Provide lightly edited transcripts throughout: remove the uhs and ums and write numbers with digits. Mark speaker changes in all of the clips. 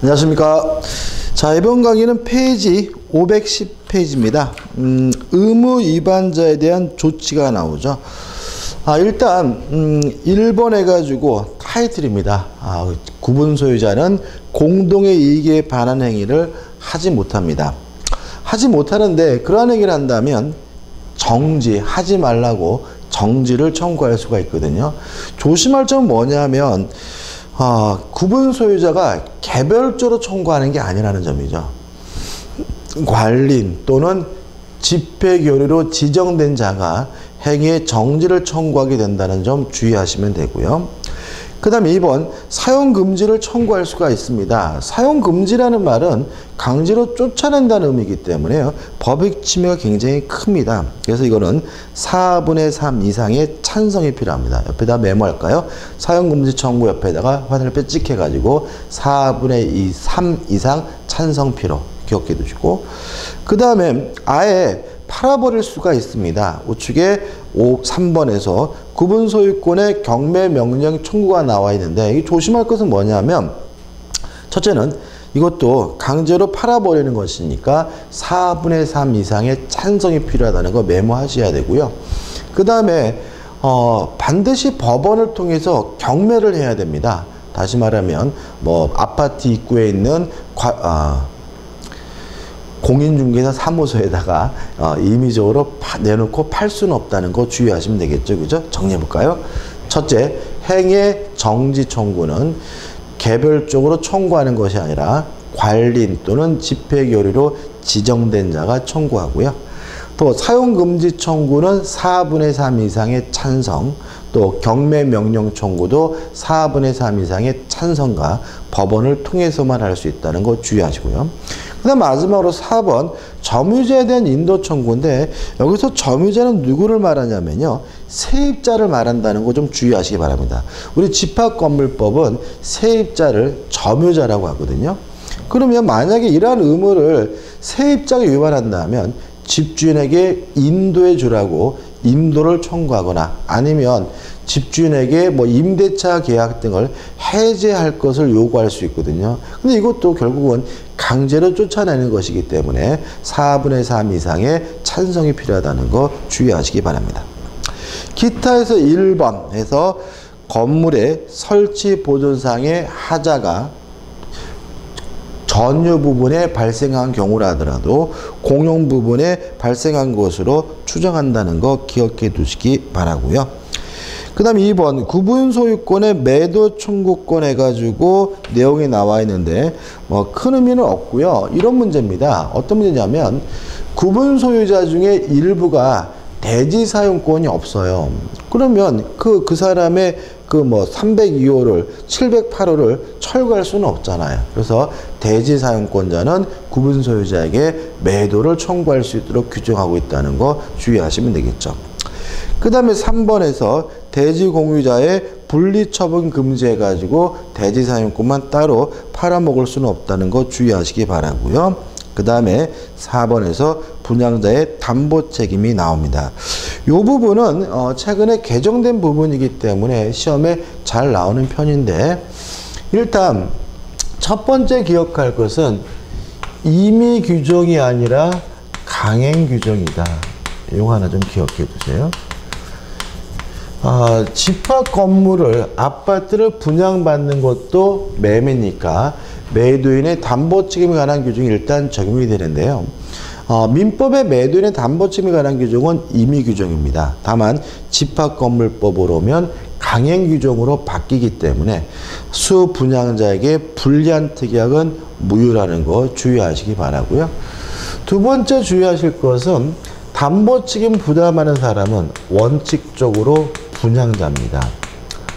Speaker 1: 안녕하십니까. 자, 이번 강의는 페이지 510페이지입니다. 의무 위반자에 대한 조치가 나오죠. 일단 1번 해가지고 타이틀입니다. 구분 소유자는 공동의 이익에 반한 행위를 하지 못합니다. 하지 못하는데 그러한 행위를 한다면 하지 말라고 정지를 청구할 수가 있거든요. 조심할 점은 뭐냐면 구분 소유자가 개별적으로 청구하는 게 아니라는 점이죠. 관리인 또는 집회교류로 지정된 자가 행위의 정지를 청구하게 된다는 점 주의하시면 되고요. 그 다음에 2번, 사용금지를 청구할 수가 있습니다. 사용금지라는 말은 강제로 쫓아낸다는 의미이기 때문에 법익 침해가 굉장히 큽니다. 그래서 이거는 4분의 3 이상의 찬성이 필요합니다. 옆에다 메모할까요? 사용금지 청구 옆에다가 화살표 찍혀가지고 4분의 3 이상 찬성 필요 기억해 두시고, 그 다음에 아예 팔아버릴 수가 있습니다. 우측에 3번에서 구분 소유권의 경매 명령 청구가 나와 있는데, 이 조심할 것은 뭐냐면, 첫째는 이것도 강제로 팔아버리는 것이니까 4분의 3 이상의 찬성이 필요하다는 거 메모하셔야 되고요. 그 다음에 반드시 법원을 통해서 경매를 해야 됩니다. 다시 말하면 뭐 아파트 입구에 있는 공인중개사 사무소에다가 임의적으로 내놓고 팔 수는 없다는 거 주의하시면 되겠죠. 그죠? 정리해볼까요? 첫째, 행위 정지 청구는 개별적으로 청구하는 것이 아니라 관리인 또는 집회교류로 지정된 자가 청구하고요. 또 사용금지 청구는 4분의 3 이상의 찬성, 또 경매 명령 청구도 4분의 3 이상의 찬성과 법원을 통해서만 할 수 있다는 거 주의하시고요. 그 다음 마지막으로 4번, 점유자에 대한 인도 청구인데, 여기서 점유자는 누구를 말하냐면요, 세입자를 말한다는 거 좀 주의하시기 바랍니다. 우리 집합건물법은 세입자를 점유자라고 하거든요. 그러면 만약에 이러한 의무를 세입자가 위반한다면 집주인에게 인도해 주라고 인도를 청구하거나, 아니면 집주인에게 뭐 임대차 계약 등을 해제할 것을 요구할 수 있거든요. 근데 이것도 결국은 강제로 쫓아내는 것이기 때문에 4분의 3 이상의 찬성이 필요하다는 거 주의하시기 바랍니다. 기타에서 1번 해서 건물의 설치 보존상의 하자가 전유 부분에 발생한 경우라더라도 공용 부분에 발생한 것으로 추정한다는 거 기억해 두시기 바라고요. 그 다음 2번, 구분 소유권의 매도 청구권 해가지고 내용이 나와 있는데 뭐 큰 의미는 없고요. 이런 문제입니다. 어떤 문제냐면, 구분 소유자 중에 일부가 대지 사용권이 없어요. 그러면 그 사람의 뭐 302호를 708호를 철거할 수는 없잖아요. 그래서 대지 사용권자는 구분 소유자에게 매도를 청구할 수 있도록 규정하고 있다는 거 주의하시면 되겠죠. 그 다음에 3번에서 대지 공유자의 분리처분 금지해가지고 대지 사용권만 따로 팔아먹을 수는 없다는 거 주의하시기 바라고요. 그 다음에 4번에서 분양자의 담보 책임이 나옵니다. 이 부분은 최근에 개정된 부분이기 때문에 시험에 잘 나오는 편인데, 일단 첫 번째 기억할 것은 임의 규정이 아니라 강행 규정이다. 이거 하나 좀 기억해 두세요. 집합 건물을, 아파트를 분양받는 것도 매매니까 매도인의 담보 책임에 관한 규정이 일단 적용이 되는데요. 민법의 매도인의 담보 책임에 관한 규정은 임의 규정입니다. 다만 집합건물법으로 오면 강행 규정으로 바뀌기 때문에 수분양자에게 불리한 특약은 무효라는 거 주의하시기 바라고요. 두 번째 주의하실 것은 담보 책임 부담하는 사람은 원칙적으로 분양자입니다.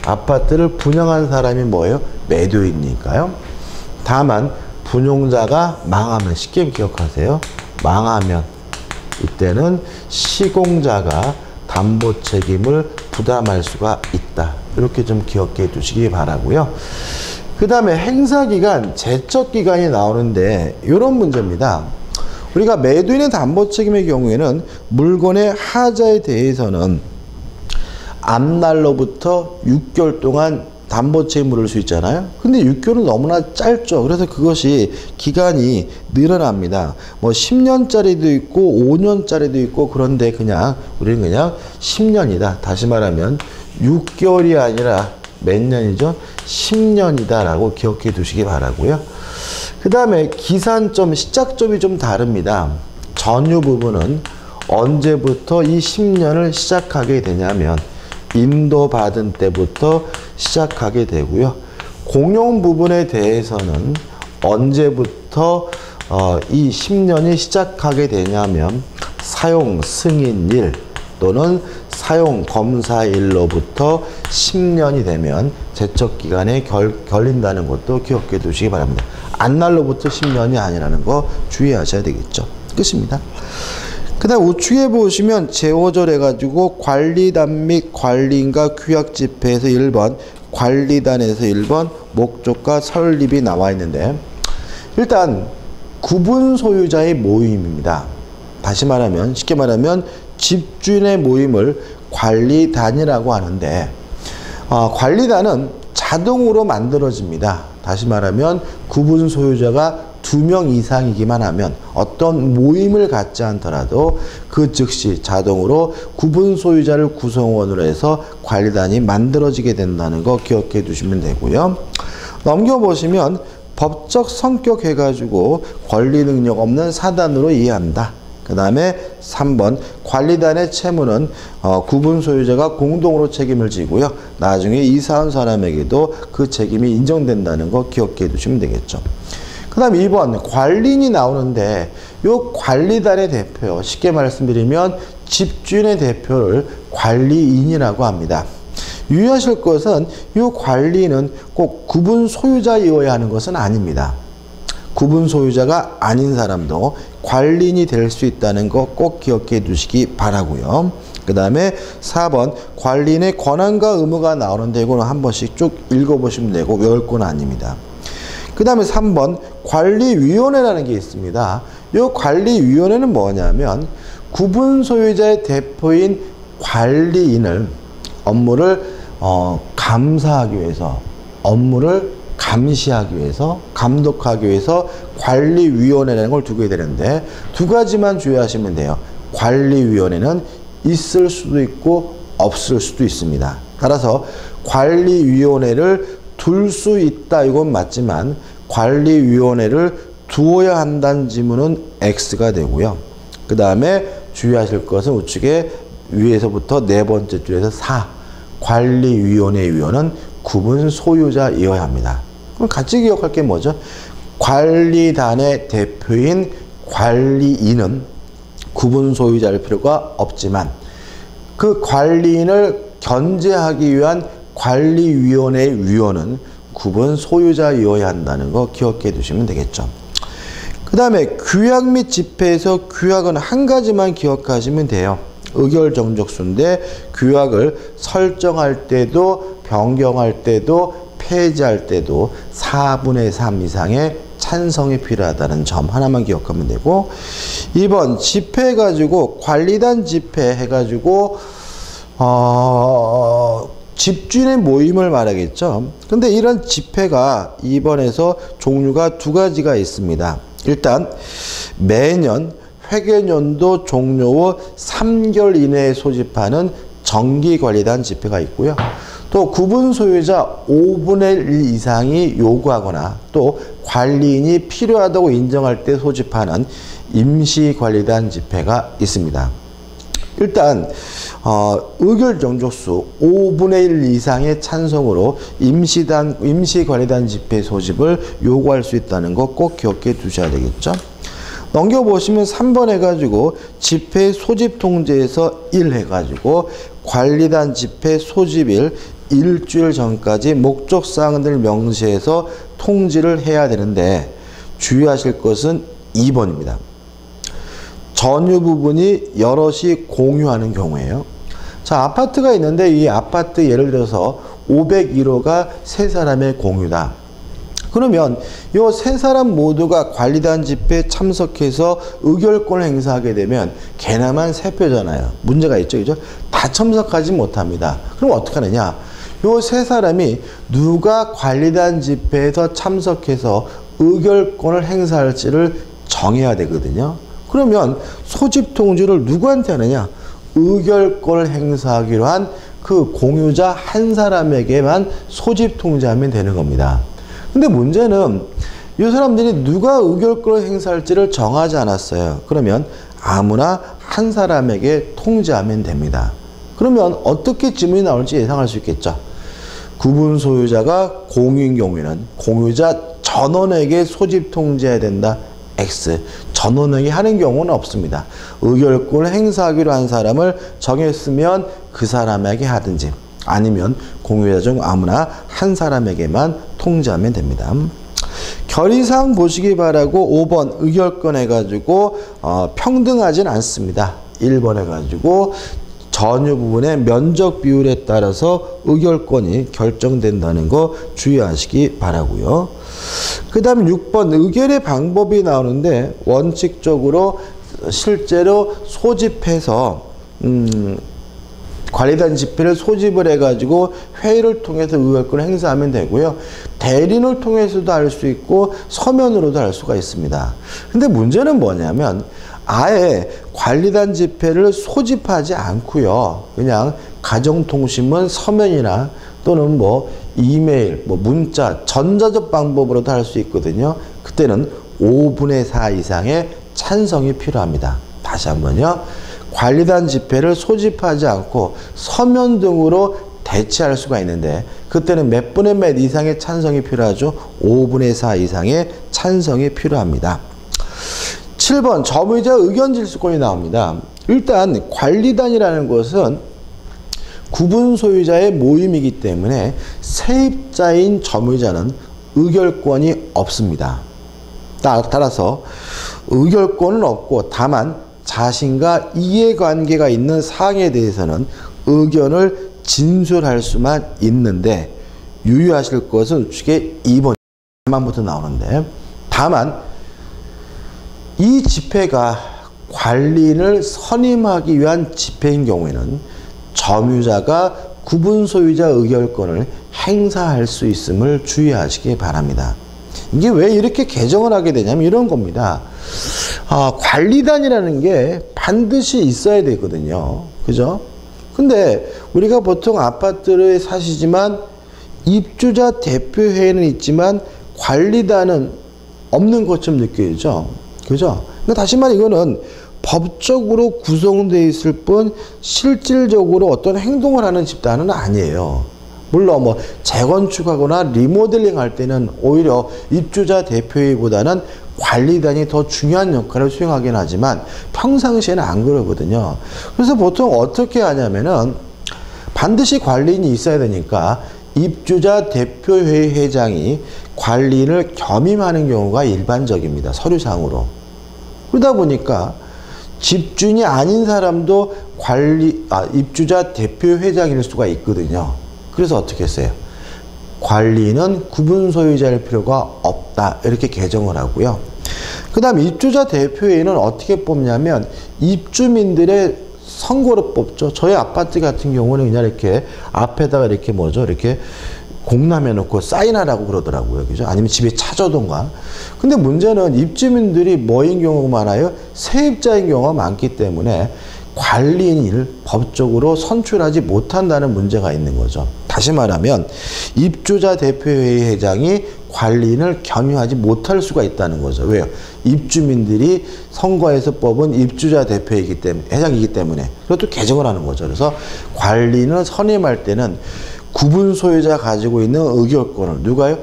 Speaker 1: 아파트를 분양한 사람이 뭐예요? 매도인이니까요. 다만 분용자가 망하면, 쉽게 기억하세요. 망하면 이때는 시공자가 담보 책임을 부담할 수가 있다. 이렇게 좀 기억해 두시기 바라고요. 그 다음에 행사기간, 제척기간이 나오는데 이런 문제입니다. 우리가 매도인의 담보 책임의 경우에는 물건의 하자에 대해서는 앞날로부터 6개월 동안 담보채에 물을 수 있잖아요. 근데 6개월은 너무나 짧죠. 그래서 그것이 기간이 늘어납니다. 뭐 10년짜리도 있고 5년짜리도 있고 그런데 그냥 우리는 그냥 10년이다. 다시 말하면 6개월이 아니라 몇 년이죠? 10년이다 라고 기억해 두시기 바라고요. 그 다음에 기산점, 시작점이 좀 다릅니다. 전유 부분은 언제부터 이 10년을 시작하게 되냐면 인도받은 때부터 시작하게 되고요. 공용 부분에 대해서는 언제부터 이 10년이 시작하게 되냐면 사용 승인일 또는 사용 검사일로부터 10년이 되면 제척기간에 걸린다는 것도 기억해 두시기 바랍니다. 안날로부터 10년이 아니라는 거 주의하셔야 되겠죠. 끝입니다. 그 다음 우측에 보시면 제5절 해가지고 관리단 및 관리인과 규약 집회에서 1번, 관리단에서 1번, 목적과 설립이 나와 있는데 일단 구분 소유자의 모임입니다. 다시 말하면 쉽게 말하면 집주인의 모임을 관리단이라고 하는데 관리단은 자동으로 만들어집니다. 다시 말하면 구분 소유자가 2명 이상이기만 하면 어떤 모임을 갖지 않더라도 그 즉시 자동으로 구분 소유자를 구성원으로 해서 관리단이 만들어지게 된다는 거 기억해 두시면 되고요. 넘겨보시면 법적 성격 해가지고 권리 능력 없는 사단으로 이해한다. 그 다음에 3번 관리단의 채무는 구분 소유자가 공동으로 책임을 지고요. 나중에 이사한 사람에게도 그 책임이 인정된다는 거 기억해 두시면 되겠죠. 그 다음 2번 관리인이 나오는데 이 관리단의 대표, 쉽게 말씀드리면 집주인의 대표를 관리인이라고 합니다. 유의하실 것은 이 관리인은 꼭 구분 소유자이어야 하는 것은 아닙니다. 구분 소유자가 아닌 사람도 관리인이 될 수 있다는 거 꼭 기억해 두시기 바라고요. 그 다음에 4번 관리인의 권한과 의무가 나오는데 이거는 한 번씩 쭉 읽어보시면 되고 외울 건 아닙니다. 그 다음에 3번 관리위원회라는 게 있습니다. 이 관리위원회는 뭐냐면 구분 소유자의 대표인 관리인을 업무를 감사하기 위해서, 업무를 감시하기 위해서, 감독하기 위해서 관리위원회라는 걸 두게 되는데 두 가지만 주의하시면 돼요. 관리위원회는 있을 수도 있고 없을 수도 있습니다. 따라서 관리위원회를 둘 수 있다 이건 맞지만 관리위원회를 두어야 한다는 지문은 X가 되고요. 그 다음에 주의하실 것은 우측에 위에서부터 네 번째 줄에서 4 관리위원회의 위원은 구분 소유자이어야 합니다. 그럼 같이 기억할 게 뭐죠? 관리단의 대표인 관리인은 구분 소유자일 필요가 없지만 그 관리인을 견제하기 위한 관리위원회의 위원은 구분 소유자이어야 한다는 거 기억해 두시면 되겠죠. 그 다음에 규약 및 집회에서 규약은 한 가지만 기억하시면 돼요. 의결정적수인데 규약을 설정할 때도 변경할 때도 폐지할 때도 4분의 3 이상의 찬성이 필요하다는 점 하나만 기억하면 되고 2번 집회 해가지고 관리단 집회 해가지고 집주인의 모임을 말하겠죠. 근데 이런 집회가 2번에서 종류가 두 가지가 있습니다. 일단 매년 회계연도 종료 후 3개월 이내에 소집하는 정기관리단 집회가 있고요. 또 구분 소유자 5분의 1 이상이 요구하거나 또 관리인이 필요하다고 인정할 때 소집하는 임시관리단 집회가 있습니다. 일단 의결정족수 5분의 1 이상의 찬성으로 임시관리단 집회 소집을 요구할 수 있다는 거 꼭 기억해 두셔야 되겠죠. 넘겨보시면 3번 해가지고 집회 소집 통지에서 1 해가지고 관리단 집회 소집일 일주일 전까지 목적사항을 명시해서 통지를 해야 되는데 주의하실 것은 2번입니다. 전유 부분이 여럿이 공유하는 경우에요. 자, 아파트가 있는데 이 아파트 예를 들어서 501호가 세 사람의 공유다. 그러면 이 세 사람 모두가 관리단 집회에 참석해서 의결권을 행사하게 되면 개나만 세 표잖아요. 문제가 있죠, 그죠? 다 참석하지 못합니다. 그럼 어떻게 하느냐? 요 세 사람이 누가 관리단 집회에서 참석해서 의결권을 행사할지를 정해야 되거든요. 그러면 소집 통지를 누구한테 하느냐? 의결권을 행사하기로 한 그 공유자 한 사람에게만 소집 통지하면 되는 겁니다. 근데 문제는 이 사람들이 누가 의결권을 행사할지를 정하지 않았어요. 그러면 아무나 한 사람에게 통지하면 됩니다. 그러면 어떻게 지문이 나올지 예상할 수 있겠죠. 구분 소유자가 공유인 경우에는 공유자 전원에게 소집 통지해야 된다. X. 전원에게 하는 경우는 없습니다. 의결권을 행사하기로 한 사람을 정했으면 그 사람에게 하든지 아니면 공유자 중 아무나 한 사람에게만 통지하면 됩니다. 결의사항 보시기 바라고 5번 의결권 해가지고 평등하진 않습니다. 1번 해가지고 전유 부분의 면적 비율에 따라서 의결권이 결정된다는 거 주의하시기 바라고요. 그 다음 6번 의결의 방법이 나오는데 원칙적으로 실제로 소집해서 관리단 집회를 소집을 해가지고 회의를 통해서 의결권을 행사하면 되고요. 대리인을 통해서도 할 수 있고 서면으로도 할 수가 있습니다. 근데 문제는 뭐냐면 아예 관리단 집회를 소집하지 않고요. 그냥 가정통신문 서면이나 또는 뭐 이메일, 뭐 문자, 전자적 방법으로도 할 수 있거든요. 그때는 5분의 4 이상의 찬성이 필요합니다. 다시 한번요. 관리단 집회를 소집하지 않고 서면 등으로 대체할 수가 있는데 그때는 몇 분의 몇 이상의 찬성이 필요하죠. 5분의 4 이상의 찬성이 필요합니다. 7번 점의자 의견 질서권이 나옵니다. 일단 관리단이라는 것은 구분 소유자의 모임이기 때문에 세입자인 점의자는 의결권이 없습니다. 따라서 의결권은 없고 다만 자신과 이해관계가 있는 사항에 대해서는 의견을 진술할 수만 있는데 유의하실 것은 우측에 2번 다만부터 나오는데 다만 이 집회가 관리인을 선임하기 위한 집회인 경우에는 점유자가 구분 소유자 의결권을 행사할 수 있음을 주의하시기 바랍니다. 이게 왜 이렇게 개정을 하게 되냐면 이런 겁니다. 관리단이라는 게 반드시 있어야 되거든요. 그죠? 근데 우리가 보통 아파트를 사시지만 입주자 대표회의는 있지만 관리단은 없는 것처럼 느껴지죠. 그죠? 그러니까 다시 말해 이거는 법적으로 구성되어 있을 뿐 실질적으로 어떤 행동을 하는 집단은 아니에요. 물론 뭐 재건축하거나 리모델링 할 때는 오히려 입주자 대표회의보다는 관리단이 더 중요한 역할을 수행하긴 하지만 평상시에는 안 그러거든요. 그래서 보통 어떻게 하냐면은 반드시 관리인이 있어야 되니까 입주자 대표회의 회장이 관리인을 겸임하는 경우가 일반적입니다. 서류상으로. 그러다 보니까 집주인이 아닌 사람도 입주자 대표회장일 수가 있거든요. 그래서 어떻게 했어요? 관리인은 구분 소유자일 필요가 없다. 이렇게 개정을 하고요. 그 다음 입주자 대표회의는 어떻게 뽑냐면 입주민들의 선거로 뽑죠. 저희 아파트 같은 경우는 그냥 이렇게 앞에다가 이렇게 이렇게 공람해 놓고 사인하라고 그러더라고요. 그죠? 아니면 집에 찾아오던가. 근데 문제는 입주민들이 뭐인 경우가 많아요? 세입자인 경우가 많기 때문에 관리인을 법적으로 선출하지 못한다는 문제가 있는 거죠. 다시 말하면 입주자 대표회의 회장이 관리인을 겸임하지 못할 수가 있다는 거죠. 왜요? 입주민들이 선거에서 뽑은 입주자 대표이기 때문에 회장이기 때문에 그것도 개정을 하는 거죠. 그래서 관리인을 선임할 때는 구분 소유자 가지고 있는 의결권을 누가요?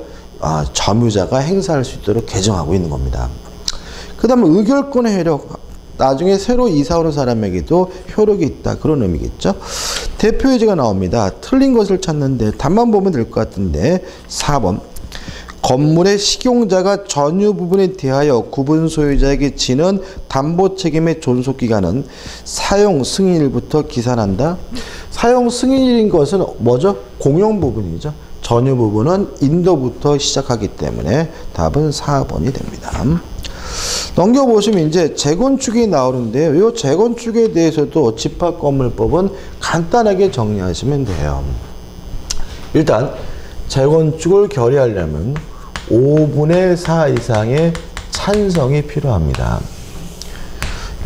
Speaker 1: 점유자가 행사할 수 있도록 개정하고 있는 겁니다. 그 다음에 의결권의 효력. 나중에 새로 이사 오는 사람에게도 효력이 있다. 그런 의미겠죠. 대표의지가 나옵니다. 틀린 것을 찾는데 답만 보면 될 것 같은데 4번 건물의 식용자가 전유 부분에 대하여 구분 소유자에게 지는 담보 책임의 존속기간은 사용 승인일부터 기산한다. 사용 승인일인 것은 뭐죠? 공용 부분이죠. 전유 부분은 인도부터 시작하기 때문에 답은 4번이 됩니다. 넘겨보시면 이제 재건축이 나오는데요. 이 재건축에 대해서도 집합건물법은 간단하게 정리하시면 돼요. 일단 재건축을 결의하려면 5분의 4 이상의 찬성이 필요합니다.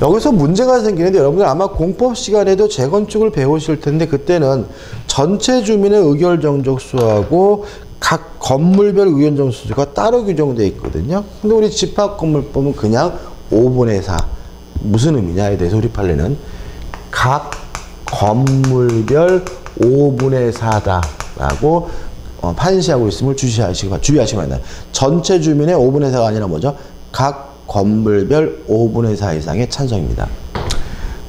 Speaker 1: 여기서 문제가 생기는데 여러분들 아마 공법 시간에도 재건축을 배우실 텐데 그때는 전체 주민의 의결 정족수하고 각 건물별 의견 정족수가 따로 규정되어 있거든요. 근데 우리 집합건물법은 그냥 5분의 4. 무슨 의미냐에 대해서 우리 판례는 각 건물별 5분의 4다라고 판시하고 있음을 주의하시기 바랍니다. 전체 주민의 5분의 4가 아니라 뭐죠? 각 건물별 5분의 4 이상의 찬성입니다.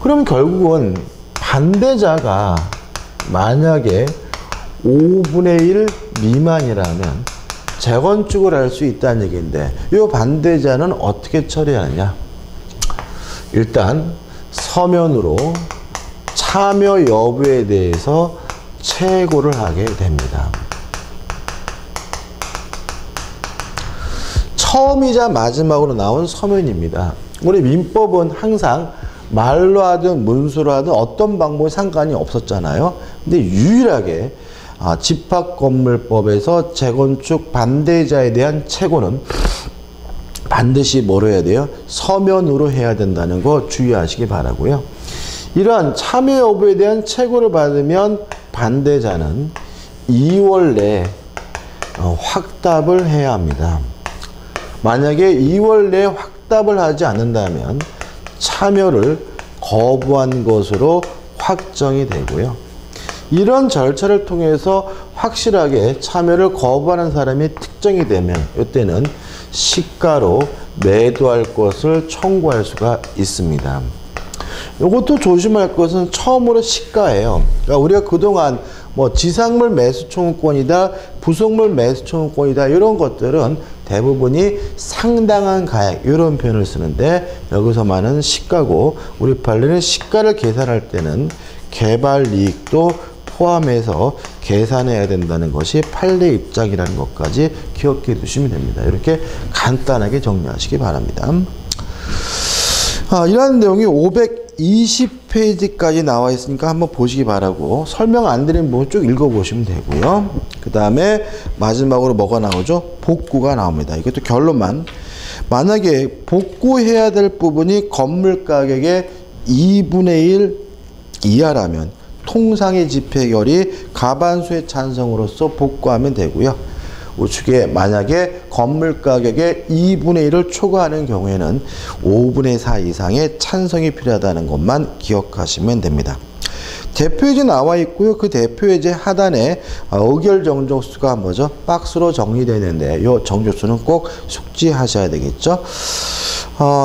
Speaker 1: 그러면 결국은 반대자가 만약에 5분의 1 미만이라면 재건축을 할 수 있다는 얘기인데 이 반대자는 어떻게 처리하느냐? 일단 서면으로 참여 여부에 대해서 체고를 하게 됩니다. 처음이자 마지막으로 나온 서면입니다. 우리 민법은 항상 말로 하든 문서로 하든 어떤 방법이 상관이 없었잖아요. 근데 유일하게 집합건물법에서 재건축 반대자에 대한 체고는 반드시 뭐로 해야 돼요? 서면으로 해야 된다는 거 주의하시기 바라고요. 이러한 참여 여부에 대한 체고를 받으면 반대자는 2월 내에 확답을 해야 합니다. 만약에 2월 내에 확답을 하지 않는다면 참여를 거부한 것으로 확정이 되고요. 이런 절차를 통해서 확실하게 참여를 거부하는 사람이 특정이 되면 이때는 시가로 매도할 것을 청구할 수가 있습니다. 이것도 조심할 것은 처음으로 시가예요. 그러니까 우리가 그동안 뭐 지상물 매수 청구권이다, 부속물 매수 청구권이다 이런 것들은 대부분이 상당한 가액 이런 표현을 쓰는데 여기서 말하는 시가고 우리 판례는 시가를 계산할 때는 개발 이익도 포함해서 계산해야 된다는 것이 판례 입장이라는 것까지 기억해 두시면 됩니다. 이렇게 간단하게 정리하시기 바랍니다. 이러한 내용이 520페이지까지 나와 있으니까 한번 보시기 바라고 설명 안 드린 부분 쭉 읽어보시면 되고요. 그 다음에 마지막으로 뭐가 나오죠? 복구가 나옵니다. 이것도 결론만. 만약에 복구해야 될 부분이 건물 가격의 2분의 1 이하라면 통상의 집회결이 과반수의 찬성으로서 복구하면 되고요. 우측에 만약에 건물 가격의 2분의 1을 초과하는 경우에는 5분의 4 이상의 찬성이 필요하다는 것만 기억하시면 됩니다. 대표예제 나와 있고요. 그 대표예제 하단에 의결 정족수가 뭐죠? 박스로 정리되는데 이 정족수는 꼭 숙지하셔야 되겠죠.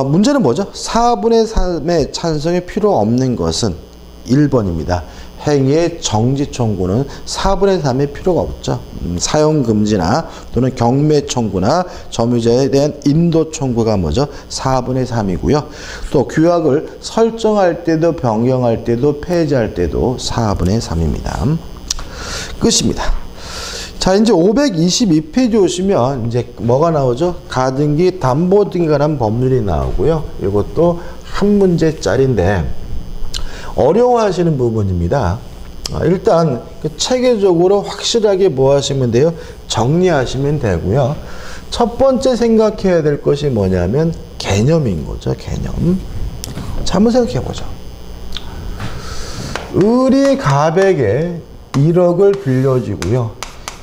Speaker 1: 문제는 뭐죠? 4분의 3의 찬성이 필요 없는 것은 1번입니다. 행위의 정지 청구는 4분의 3의 필요가 없죠. 사용 금지나 또는 경매 청구나 점유자에 대한 인도 청구가 뭐죠? 4분의 3이고요. 또 규약을 설정할 때도 변경할 때도 폐지할 때도 4분의 3입니다. 끝입니다. 자, 이제 522페이지 오시면 이제 뭐가 나오죠? 가등기, 담보 등에 관한 법률이 나오고요. 이것도 한 문제짜리인데 어려워하시는 부분입니다. 일단 체계적으로 확실하게 뭐 하시면 돼요? 정리하시면 되고요. 첫 번째 생각해야 될 것이 뭐냐면 개념인 거죠. 개념. 자, 한번 생각해 보죠. 을이 갑에게 1억을 빌려주고요.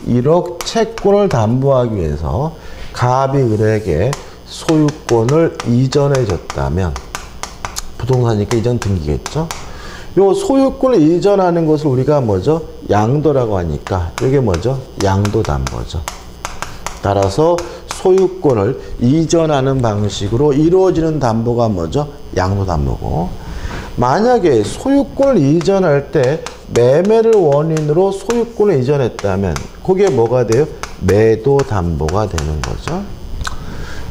Speaker 1: 1억 채권을 담보하기 위해서 갑이 을에게 소유권을 이전해 줬다면 부동산이니까 이전 등기겠죠. 요 소유권을 이전하는 것을 우리가 뭐죠? 양도라고 하니까 이게 뭐죠? 양도담보죠. 따라서 소유권을 이전하는 방식으로 이루어지는 담보가 뭐죠? 양도담보고 만약에 소유권을 이전할 때 매매를 원인으로 소유권을 이전했다면 그게 뭐가 돼요? 매도담보가 되는 거죠.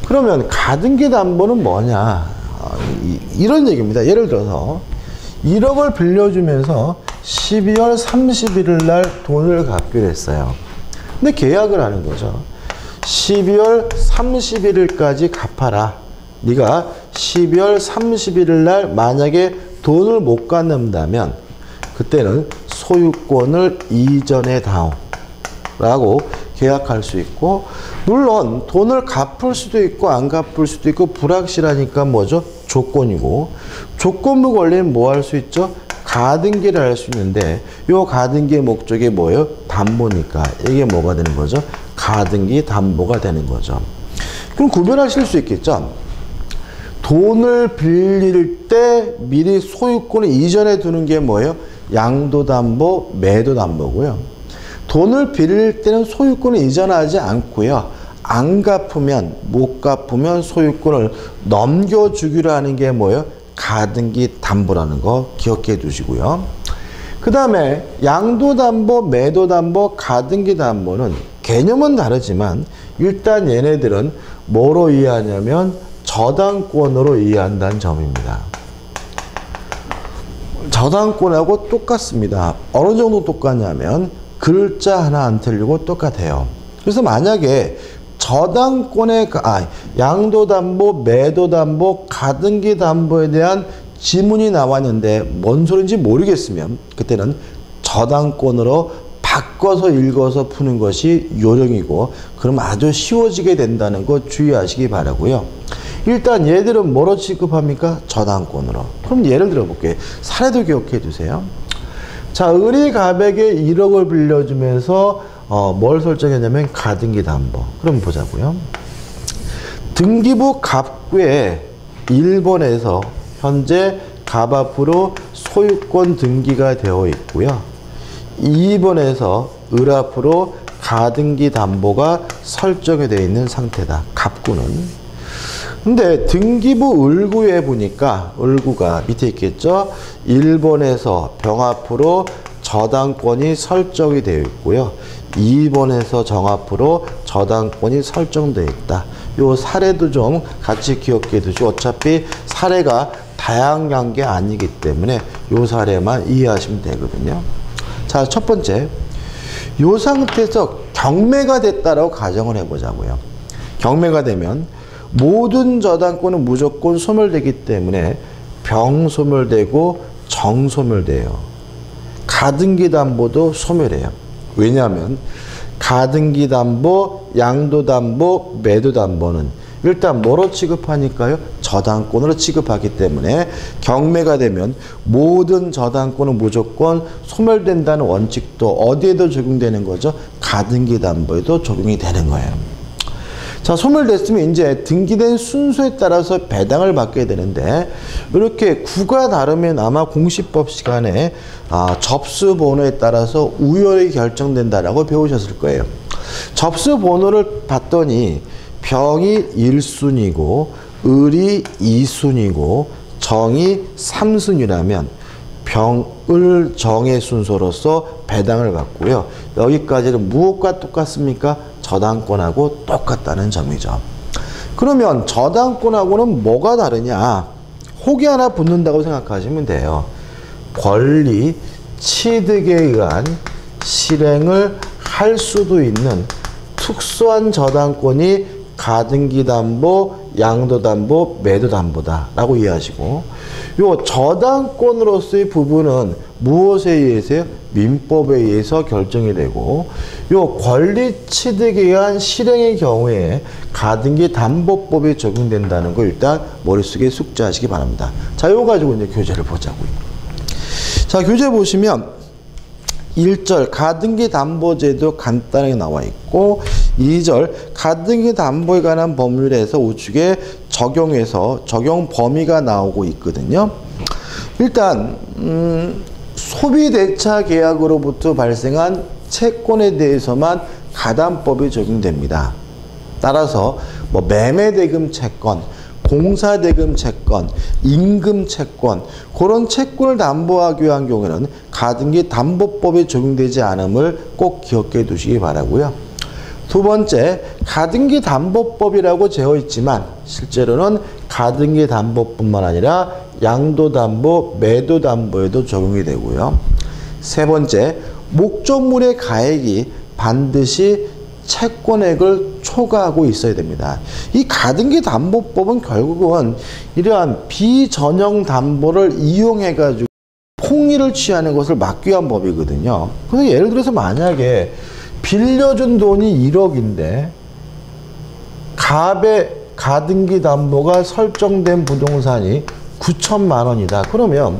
Speaker 1: 그러면 가등기 담보는 뭐냐? 이런 얘기입니다. 예를 들어서 1억을 빌려주면서 12월 31일 날 돈을 갚기로 했어요. 근데 계약을 하는 거죠. 12월 31일까지 갚아라. 네가 12월 31일 날 만약에 돈을 못 갚는다면 그때는 소유권을 이전해 다오. 라고 계약할 수 있고, 물론 돈을 갚을 수도 있고 안 갚을 수도 있고 불확실하니까 뭐죠? 조건이고, 조건부 권리는 뭐 할 수 있죠? 가등기를 할 수 있는데, 요 가등기의 목적이 뭐예요? 담보니까 이게 뭐가 되는 거죠? 가등기 담보가 되는 거죠. 그럼 구별하실 수 있겠죠? 돈을 빌릴 때 미리 소유권을 이전해 두는 게 뭐예요? 양도담보, 매도담보고요. 돈을 빌릴 때는 소유권을 이전하지 않고요. 안 갚으면, 못 갚으면 소유권을 넘겨주기로 하는 게 뭐예요? 가등기 담보라는 거 기억해 두시고요. 그 다음에 양도담보, 매도담보, 가등기 담보는 개념은 다르지만 일단 얘네들은 뭐로 이해하냐면 저당권으로 이해한다는 점입니다. 저당권하고 똑같습니다. 어느 정도 똑같냐면 글자 하나 안 틀리고 똑같아요. 그래서 만약에 저당권의 양도담보, 매도담보, 가등기 담보에 대한 지문이 나왔는데 뭔 소리인지 모르겠으면 그때는 저당권으로 바꿔서 읽어서 푸는 것이 요령이고, 그럼 아주 쉬워지게 된다는 거 주의하시기 바라고요. 일단 얘들은 뭐로 취급합니까? 저당권으로. 그럼 예를 들어 볼게요. 사례도 기억해 두세요. 자, 을이 갑에게 1억을 빌려주면서 뭘 설정했냐면 가등기 담보. 그럼 보자고요. 등기부 갑구에 1번에서 현재 갑 앞으로 소유권 등기가 되어 있고요. 2번에서 을 앞으로 가등기 담보가 설정이 되어 있는 상태다. 갑구는. 근데 등기부 을구에 보니까 을구가 밑에 있겠죠. 1번에서 병 앞으로 저당권이 설정이 되어 있고요. 2번에서 정 앞으로 저당권이 설정되어 있다. 요 사례도 좀 같이 기억해 두시고, 어차피 사례가 다양한 게 아니기 때문에 요 사례만 이해하시면 되거든요. 자, 첫 번째. 요 상태에서 경매가 됐다라고 가정을 해보자고요. 경매가 되면 모든 저당권은 무조건 소멸되기 때문에 병 소멸되고 정 소멸돼요. 가등기 담보도 소멸해요. 왜냐하면 가등기 담보, 양도 담보, 매도 담보는 일단 뭐로 취급하니까요? 저당권으로 취급하기 때문에 경매가 되면 모든 저당권은 무조건 소멸된다는 원칙도 어디에도 적용되는 거죠? 가등기 담보에도 적용이 되는 거예요. 자, 소멸됐으면 이제 등기된 순서에 따라서 배당을 받게 되는데, 이렇게 구가 다르면 아마 공시법 시간에 접수 번호에 따라서 우열이 결정된다라고 배우셨을 거예요. 접수 번호를 봤더니 병이 1순위고 을이 2순위고 정이 3순위라면 병을 정의 순서로서 배당을 받고요. 여기까지는 무엇과 똑같습니까? 저당권하고 똑같다는 점이죠. 그러면 저당권하고는 뭐가 다르냐? 혹이 하나 붙는다고 생각하시면 돼요. 권리, 취득에 의한 실행을 할 수도 있는 특수한 저당권이 가등기 담보, 양도 담보, 매도 담보다 라고 이해하시고, 요 저당권으로서의 부분은 무엇에 의해서요? 민법에 의해서 결정이 되고, 요 권리 취득에 의한 실행의 경우에 가등기 담보법이 적용된다는 거 일단 머릿속에 숙지하시기 바랍니다. 자, 요거 가지고 이제 교재를 보자고요. 자, 교재 보시면 1절 가등기 담보제도 간단하게 나와 있고, 2절 가등기 담보에 관한 법률에서 우측에 적용해서 적용 범위가 나오고 있거든요. 일단 소비대차 계약으로부터 발생한 채권에 대해서만 가담법이 적용됩니다. 따라서 뭐 매매대금 채권, 공사대금 채권, 임금 채권, 그런 채권을 담보하기 위한 경우에는 가등기 담보법이 적용되지 않음을 꼭 기억해 두시기 바라고요. 두 번째, 가등기 담보법이라고 되어 있지만 실제로는 가등기 담보뿐만 아니라 양도 담보, 매도 담보에도 적용이 되고요. 세 번째, 목적물의 가액이 반드시 채권액을 초과하고 있어야 됩니다. 이 가등기 담보법은 결국은 이러한 비전형 담보를 이용해 가지고 폭리를 취하는 것을 막기 위한 법이거든요. 그래서 예를 들어서 만약에 빌려준 돈이 1억인데 갑의 가등기 담보가 설정된 부동산이 9천만 원이다. 그러면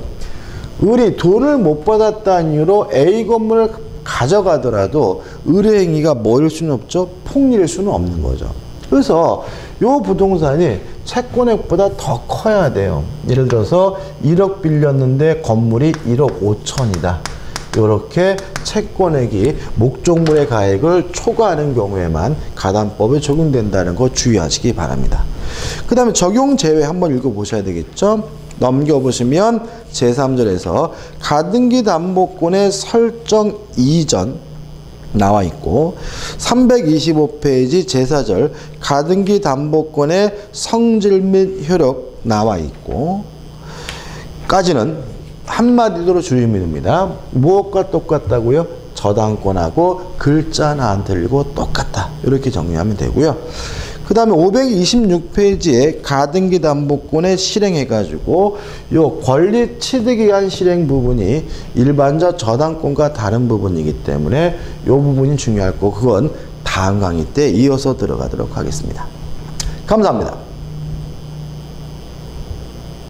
Speaker 1: 을이 돈을 못 받았다는 이유로 A 건물을 가져가더라도 을의 행위가 뭐일 수는 없죠? 폭리일 수는 없는 거죠. 그래서 이 부동산이 채권액보다 더 커야 돼요. 예를 들어서 1억 빌렸는데 건물이 1억 5천이다. 이렇게 채권액이 목적물의 가액을 초과하는 경우에만 가담법에 적용된다는 거 주의하시기 바랍니다. 그 다음에 적용 제외 한번 읽어보셔야 되겠죠. 넘겨보시면 제3절에서 가등기 담보권의 설정 이전 나와 있고 325페이지 제4절 가등기 담보권의 성질 및 효력 나와 있고 까지는 한마디로 줄임입니다. 무엇과 똑같다고요? 저당권하고 글자 하나 안 틀리고 똑같다. 이렇게 정리하면 되고요. 그 다음에 526페이지에 가등기 담보권에 실행해가지고 요 권리 취득기한 실행 부분이 일반적 저당권과 다른 부분이기 때문에 요 부분이 중요할 거고 그건 다음 강의 때 이어서 들어가도록 하겠습니다. 감사합니다.